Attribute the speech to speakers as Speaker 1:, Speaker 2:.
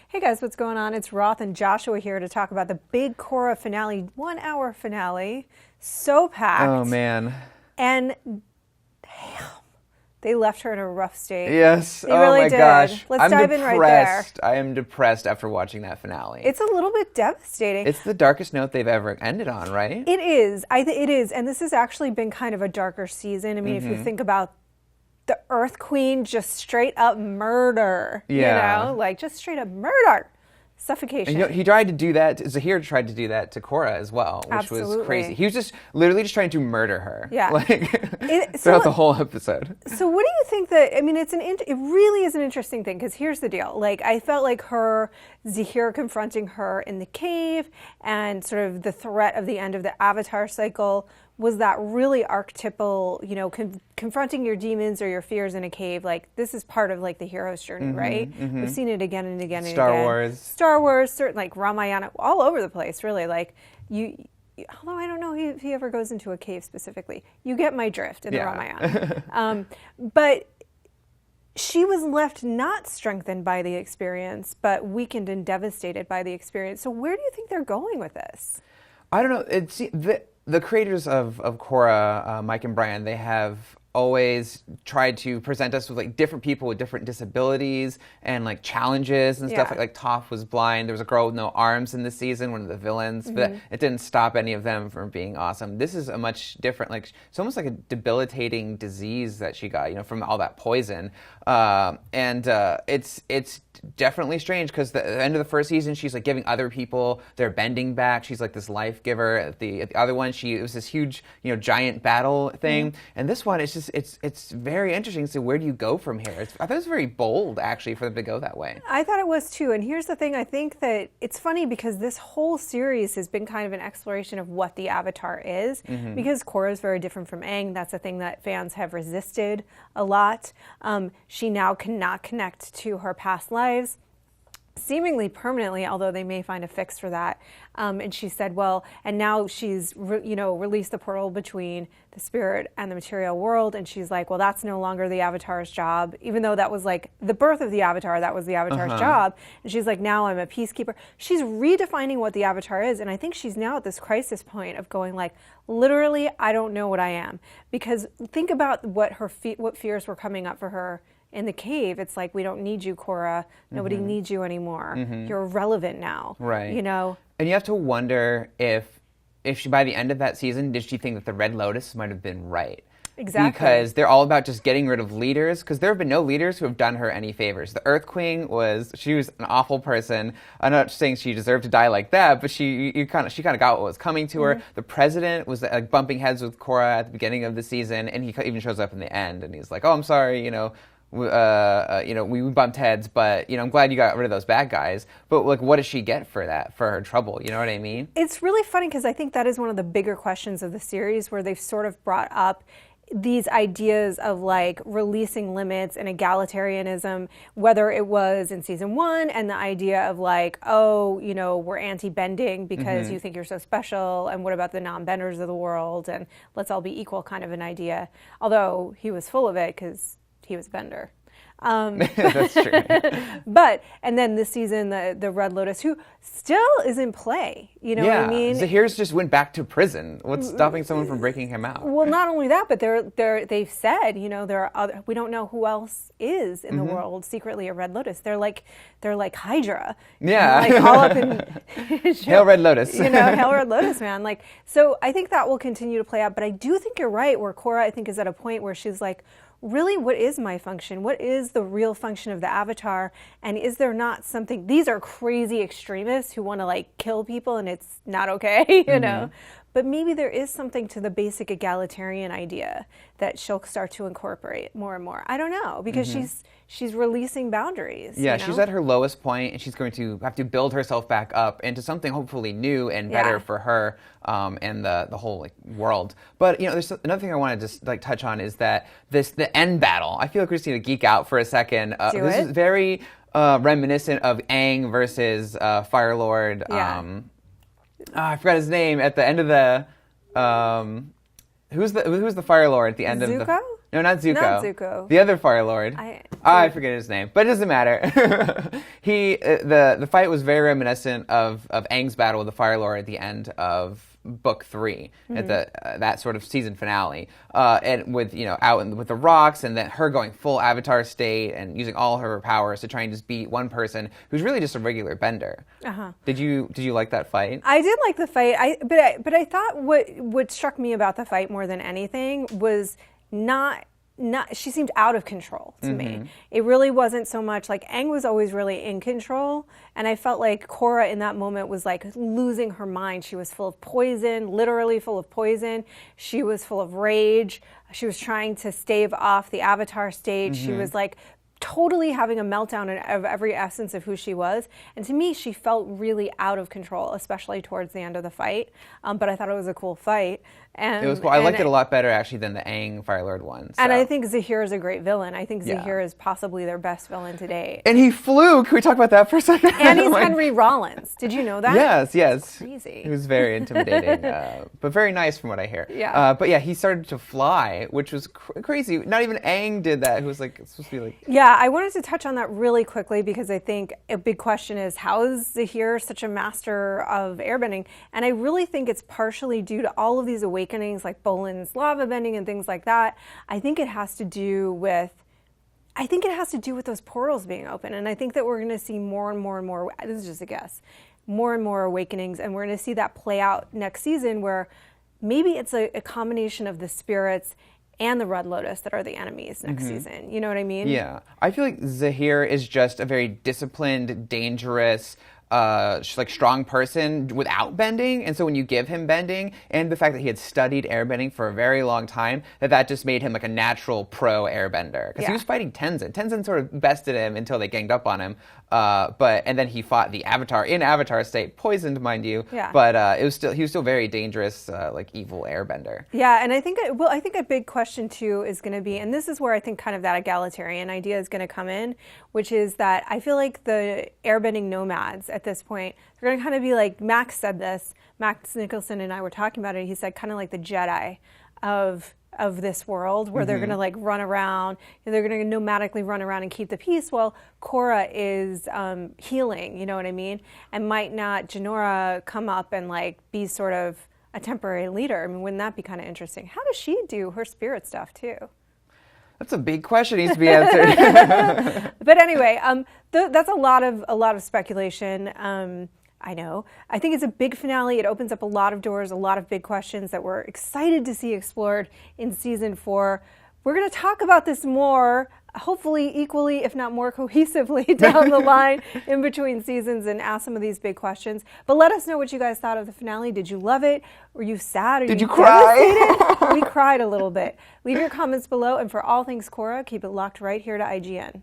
Speaker 1: Hey guys, what's going on? It's Roth and Joshua here to talk about the big Korra finale, 1 hour finale. So packed.
Speaker 2: Oh, man.
Speaker 1: And damn, they left her in a rough state.
Speaker 2: Yes.
Speaker 1: They really did.
Speaker 2: Gosh.
Speaker 1: Let's dive in right there.
Speaker 2: I am depressed after watching that finale.
Speaker 1: It's a little bit devastating.
Speaker 2: It's the darkest note they've ever ended on, right?
Speaker 1: It is. It is. And this has actually been kind of a darker season. I mean, if you think about the Earth Queen, just straight up murder.
Speaker 2: Yeah.
Speaker 1: You know, like just straight up murder. Suffocation.
Speaker 2: And, he tried to do that. Zahir tried to do that to Korra as well, which was crazy. He was just literally just trying to murder her.
Speaker 1: Yeah.
Speaker 2: Throughout the whole episode.
Speaker 1: So what do you think that? I mean, it really is an interesting thing because here's the deal. Like I felt like Zahir confronting her in the cave and sort of the threat of the end of the Avatar cycle was that really archetypal, you know, confronting your demons or your fears in a cave. Like this is part of like the hero's journey, right? We've seen it again and again and again. Star Wars, certain like Ramayana, all over the place, really. Like although I don't know if he ever goes into a cave specifically. You get my drift in the Ramayana. But she was left not strengthened by the experience, but weakened and devastated by the experience. So where do you think they're going with this?
Speaker 2: I don't know. The creators of Korra, Mike and Brian, they have always tried to present us with like different people with different disabilities and like challenges and stuff. Like Toph was blind. There was a girl with no arms in this season, one of the villains, but it didn't stop any of them from being awesome. This is a much different, like it's almost like a debilitating disease that she got, you know, from all that poison. It's definitely strange because the end of the first season, she's like giving other people their bending back. She's like this life giver. At the other one, it was this huge, you know, giant battle thing. And this one, it's just it's very interesting. So where do you go from here? I thought it was very bold actually for them to go that way.
Speaker 1: I thought it was too. And here's the thing: I think that it's funny because this whole series has been kind of an exploration of what the Avatar is. Because Korra is very different from Aang. That's a thing that fans have resisted a lot. She now cannot connect to her past lives, seemingly permanently, although they may find a fix for that. And she said, well, and now she's, released the portal between the spirit and the material world. And she's like, well, that's no longer the Avatar's job, even though that was like the birth of the Avatar, that was the Avatar's job. And she's like, now I'm a peacekeeper. She's redefining what the Avatar is. And I think she's now at this crisis point of going like, literally, I don't know what I am. Because think about what fears were coming up for her in the cave. It's like, we don't need you, Korra. Nobody needs you anymore. You're irrelevant now.
Speaker 2: Right.
Speaker 1: You know?
Speaker 2: And you have to wonder if she, by the end of that season, did she think that the Red Lotus might have been right?
Speaker 1: Exactly.
Speaker 2: Because they're all about just getting rid of leaders, because there have been no leaders who have done her any favors. The Earth Queen she was an awful person. I'm not saying she deserved to die like that, but she kind of got what was coming to her. The president was like bumping heads with Korra at the beginning of the season, and he even shows up in the end, and he's like, oh, I'm sorry, we bumped heads, but I'm glad you got rid of those bad guys. But like, what does she get for that, for her trouble? You know what I mean?
Speaker 1: It's really funny because I think that is one of the bigger questions of the series, where they've sort of brought up these ideas of like releasing limits and egalitarianism, whether it was in season 1 and the idea of like, oh, we're anti-bending because you think you're so special, and what about the non-benders of the world, and let's all be equal kind of an idea. Although he was full of it because he was a bender.
Speaker 2: That's true.
Speaker 1: And then this season, the Red Lotus, who still is in play. You know what I mean?
Speaker 2: Zahir's just went back to prison. What's stopping someone from breaking him out?
Speaker 1: Well, not only that, but they've said, there are we don't know who else is in the world secretly a Red Lotus. They're like Hydra.
Speaker 2: Yeah.
Speaker 1: Like all up in
Speaker 2: Hail Red Lotus.
Speaker 1: Hail Red Lotus, man. Like, so I think that will continue to play out. But I do think you're right, where Korra, I think, is at a point where she's like, really, what is my function? What is the real function of the Avatar? And is there not something, these are crazy extremists who want to like kill people and it's not okay, you know? But maybe there is something to the basic egalitarian idea that she'll start to incorporate more and more. I don't know, because she's releasing boundaries.
Speaker 2: Yeah, she's at her lowest point, and she's going to have to build herself back up into something hopefully new and better for her and the whole world. But there's another thing I want to just touch on is that the end battle. I feel like we just need to geek out for a second. This is very reminiscent of Aang versus Fire Lord.
Speaker 1: Yeah.
Speaker 2: I forgot his name at the end of the. Who's the Fire Lord at the end of the?
Speaker 1: Zuko?
Speaker 2: No, not Zuko.
Speaker 1: Not Zuko.
Speaker 2: The other Fire Lord. I forget his name, but it doesn't matter. The fight was very reminiscent of Aang's battle with the Fire Lord at the end of Book 3 at the that sort of season finale, and with with the rocks, and then her going full Avatar state and using all her powers to try and just beat one person who's really just a regular bender. Did you like that fight?
Speaker 1: I did like the fight. But I thought what struck me about the fight more than anything was not she seemed out of control to me. It really wasn't so much like Aang was always really in control, and I felt like Korra in that moment was like losing her mind. She was full of poison, literally full of poison. She was full of rage. She was trying to stave off the Avatar state. She was like totally having a meltdown of every essence of who she was. And to me, she felt really out of control, especially towards the end of the fight. But I thought it was a cool fight. And,
Speaker 2: it was cool. I liked it a lot better, actually, than the Aang Fire Lord one. So.
Speaker 1: And I think Zahir is a great villain. I think Zahir is possibly their best villain to date.
Speaker 2: And he flew. Can we talk about that for a second?
Speaker 1: And he's Henry Rollins. Did you know that?
Speaker 2: Yes.
Speaker 1: That's crazy.
Speaker 2: He was very intimidating, but very nice from what I hear.
Speaker 1: Yeah.
Speaker 2: But yeah, he started to fly, which was crazy. Not even Aang did that, who was like, it's supposed to be like...
Speaker 1: Yeah, I wanted to touch on that really quickly because I think a big question is, how is Zahir such a master of airbending? And I really think it's partially due to all of these awakenings, like Bolin's lava bending and things like that. I think it has to do with those portals being open. And I think that we're going to see more and more and more, this is just a guess, more and more awakenings. And we're going to see that play out next season where maybe it's a combination of the spirits and the Red Lotus that are the enemies next season. You know what I mean?
Speaker 2: Yeah. I feel like Zahir is just a very disciplined, dangerous, strong person without bending, and so when you give him bending, and the fact that he had studied airbending for a very long time, that just made him like a natural pro airbender, because he was fighting Tenzin. Tenzin sort of bested him until they ganged up on him, and then he fought the Avatar in Avatar state, poisoned, mind you.
Speaker 1: Yeah.
Speaker 2: But he was still very dangerous, like evil airbender.
Speaker 1: Yeah, and I think a big question too is going to be, and this is where I think kind of that egalitarian idea is going to come in, which is that I feel like the airbending nomads at this point, they're going to kind of be like, Max said this, Max Nicholson and I were talking about it, he said kind of like the Jedi of this world, where they're going to like run around, and they're going to nomadically run around and keep the peace, while Korra is healing, you know what I mean? And might not Jinora come up and like be sort of a temporary leader? I mean, wouldn't that be kind of interesting? How does she do her spirit stuff too?
Speaker 2: That's a big question, needs to be answered.
Speaker 1: But anyway, that's a lot of speculation. I know. I think it's a big finale. It opens up a lot of doors, a lot of big questions that we're excited to see explored in season 4. We're going to talk about this more, hopefully equally, if not more cohesively, down the line in between seasons, and ask some of these big questions. But let us know what you guys thought of the finale. Did you love it? Were you sad?
Speaker 2: Did you cry?
Speaker 1: We cried a little bit. Leave your comments below, and for all things Korra, keep it locked right here to IGN.